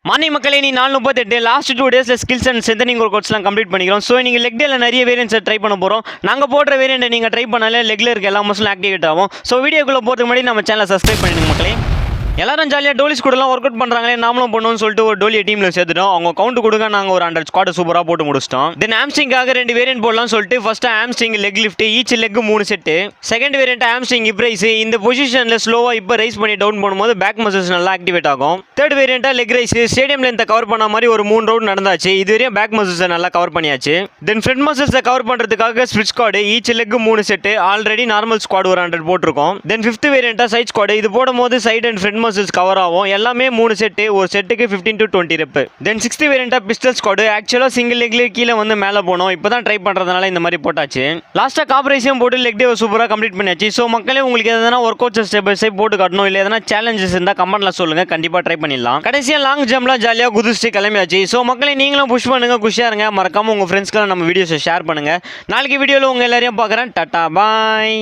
Morning மக்களே நீ 4:38 last 2 டேஸில் ஸ்கில்ஸ் அண்ட் ஸ்ட்ரென்தனிங் ஒர்க்அவுட்ஸ்லாம் கம்ப்ளீட் பண்ணிக்கிறோம். ஸோ நீங்கள் லெக் டேல நிறைய வேரியன்ஸை ட்ரை பண்ண போகிறோம். நாங்கள் போடுற வேரியண்ட்டை நீங்கள் ட்ரை பண்ணாலே லெக்கில் இருக்க எல்லா மசிலும் ஆக்டிவேட் ஆகும். ஸோ வீடியோக்குள்ளே போகிறதுக்கு முன்னாடி நம்ம சேனலை சப்ஸ்கிரைப் பண்ணிடுங்க மக்களே. எல்லாரும் ஜாலியாக டோலிஸ் கூடலாம் ஒர்க் அவுட் பண்ணுறாங்களே, நாமளும் பண்ணுவோம்னு சொல்லிட்டு ஒரு டோலியை டீமில் சேர்த்துட்டோம். அவங்க கவுண்ட் கொடுக்க நாங்கள் ஒரு 100 ஸ்குவாட் சூப்பராக போட்டு முடிச்சிட்டோம். தென் ஆம்ஸ்ட்ரிங்காக 2 வேரியன்ட் போடலாம்னு சொல்லிட்டு first hamstring leg lift, each leg 3 set. Second variant hamstring hip raise, இந்த பொசிஷனில் ஸ்லோவாக இப்போ ரைஸ் பண்ணி டவுன் பண்ணும்போது பேக் மசில்ஸ் நல்லா ஆக்டிவேட் ஆகும். தேர்ட் வேரியன்ட்டாக லெக் ரைஸ், ஸ்டேடியம் லென்த்தை கவர் பண்ண மாதிரி ஒரு 3 ரவுண்ட் நடந்தாச்சு. இதுவரையும் பேக் மசில்ஸை நல்லா கவர் பண்ணியாச்சு. தென் ஃப்ரண்ட் மசில்ஸை கவர் பண்ணுறதுக்காக split squat, each leg 3 set. Already normal squat ஒரு 100 போட்டிருக்கோம். தென் ஃபிஃப்த் வேரியன்ட்டாக சைட் ஸ்குவாட், இது போடும்போது side and front muscles cover ஆகும். எல்லாமே 3 செட்டு, ஒரு செட்டுக்கு 15 to 20 ரெப். தென் 6th வேரியன்ட்டா பிஸ்டல் ஸ்குவாட், ஆக்சுவலாக சிங்கிள் லெக்ல கீழே வந்து மேலே போனோம். இப்போ தான் ட்ரை பண்ணுறதுனால இந்த மாதிரி போட்டாச்சு. லாஸ்ட்டாக காப்ரைஸையும் போட்டு லெக் டே சூப்பராக கம்ப்ளீட் பண்ணியாச்சு. ஸோ மக்களே உங்களுக்கு எதனா work out step by step போட்டு காட்டணும், இல்லை எதனா சேலஞ்சஸ் இருந்தால் கமெண்ட்ல சொல்லுங்கள், கண்டிப்பாக ட்ரை பண்ணிடலாம். கடைசியாக லாங் ஜம்ப்லாம் ஜாலியாக குதிச்சுட்டு கிளம்பியாச்சு. ஸோ மக்களே நீங்களும் புஷ் பண்ணுங்கள், குஷியாக இருங்க. மறக்காமல் உங்கள் ஃப்ரெண்ட்ஸ்க்கெல்லாம் நம்ம வீடியோஸை ஷேர் பண்ணுங்கள். நாளைக்கு வீடியோவில் உங்கள் எல்லாரையும் பார்க்குறேன். டாட்டா பாய்.